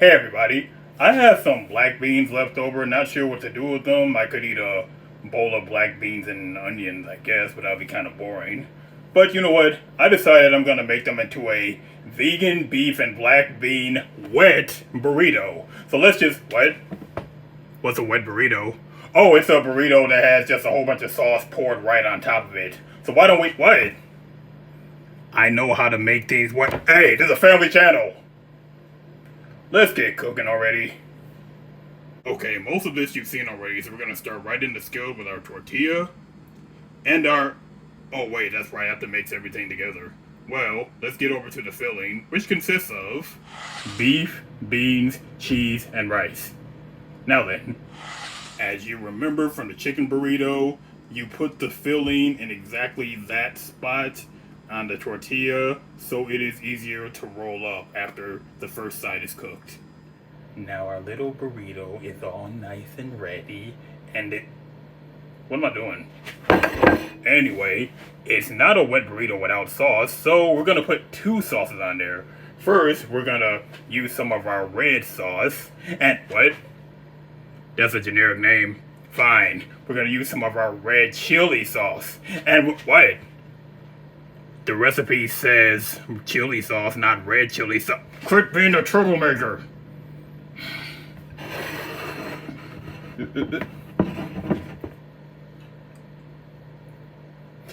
Hey everybody, I have some black beans left over, not sure what to do with them. I could eat a bowl of black beans and onions, I guess, but that would be kind of boring. But you know what? I decided I'm going to make them into a vegan beef and black bean wet burrito. So let's just, what? What's a wet burrito? Oh, it's a burrito that has just a whole bunch of sauce poured right on top of it. So why don't we, what? I know how to make things wet. Hey, this is a family channel. Let's get cooking already. Okay, most of this you've seen already, so we're gonna start right in the skillet with our tortilla and our. Oh wait, that's right. I have to mix everything together. Well, let's get over to the filling, which consists of beef, beans, cheese, and rice. Now then, as you remember from the chicken burrito, you put the filling in exactly that spot on the tortilla so it is easier to roll up after the first side is cooked. Now our little burrito is all nice and ready, and what am I doing? Anyway, it's not a wet burrito without sauce, so we're gonna put two sauces on there. First, we're gonna use some of our red sauce, and what? That's a generic name. Fine. We're gonna use some of our red chili sauce, and what? The recipe says chili sauce, not red chili sauce. Quit being a troublemaker.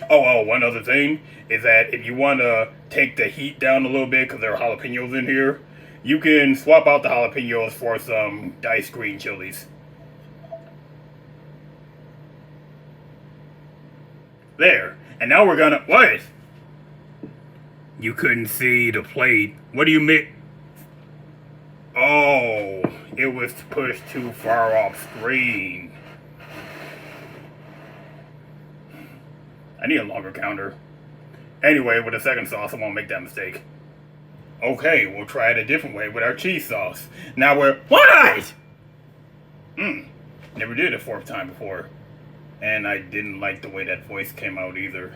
Oh, one other thing is that if you want to take the heat down a little bit because there are jalapenos in here, you can swap out the jalapenos for some diced green chilies. There. And now we're gonna, what? You couldn't see the plate. What do you mean? Oh, it was pushed too far off screen. I need a longer counter. Anyway, with the second sauce, I won't make that mistake. Okay, we'll try it a different way with our cheese sauce. Now we're, what? Never did it a fourth time before. And I didn't like the way that voice came out either.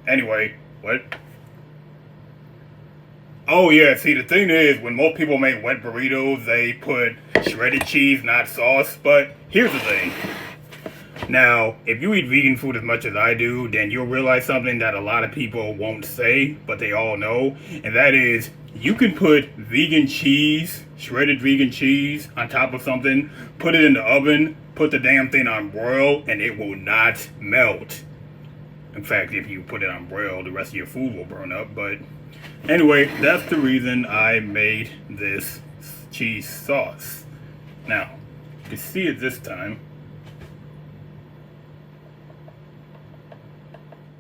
Anyway, what? Oh yeah, see the thing is, when most people make wet burritos, they put shredded cheese, not sauce. But here's the thing. Now, if you eat vegan food as much as I do, then you'll realize something that a lot of people won't say, but they all know. And that is, you can put vegan cheese, shredded vegan cheese, on top of something, put it in the oven, put the damn thing on broil, and it will not melt. In fact, if you put it on broil, the rest of your food will burn up. But anyway, that's the reason I made this cheese sauce. Now, you can see it this time.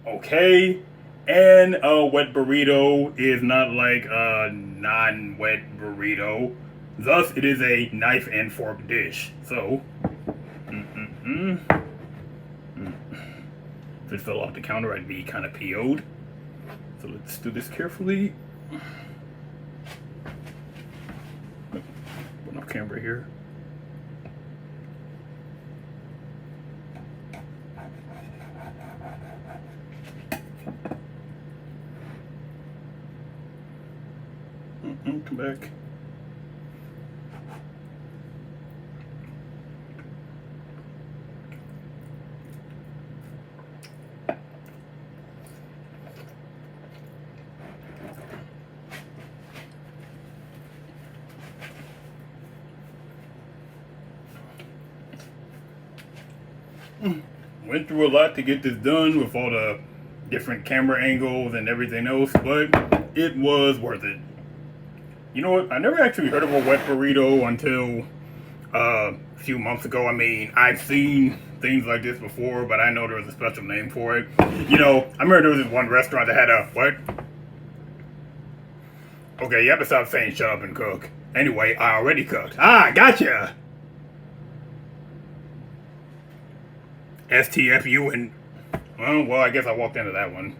Okay, and a wet burrito is not like a non-wet burrito. Thus, it is a knife and fork dish. So, if it fell off the counter, I'd be kind of PO'd. So let's do this carefully. Put off camera here. Come back. Went through a lot to get this done with all the different camera angles and everything else, but it was worth it. You know what? I never actually heard of a wet burrito until a few months ago. I mean, I've seen things like this before, but I know there was a special name for it. You know, I remember there was this one restaurant that had a, what? Okay, you have to stop saying shut up and cook. Anyway, I already cooked. Ah, gotcha! STFU and, well, I guess I walked into that one.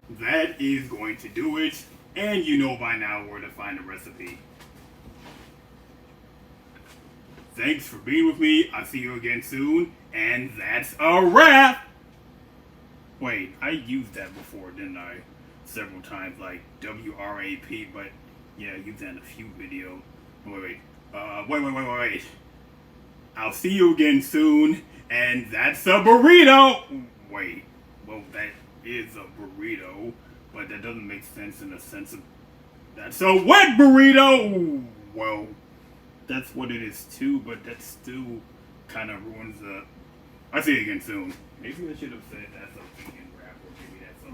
That is going to do it. And you know by now where to find the recipe. Thanks for being with me. I'll see you again soon. And that's a wrap! Wait, I used that before, didn't I? Several times, like WRAP, but Yeah, use that in a few videos. Wait. I'll see you again soon, and that's a burrito! Wait, well, that is a burrito, but that doesn't make sense in the sense of that's a wet burrito! Well, that's what it is too, but that still kind of ruins the. I'll see you again soon. Maybe I should have said that's a vegan wrap, or maybe that's a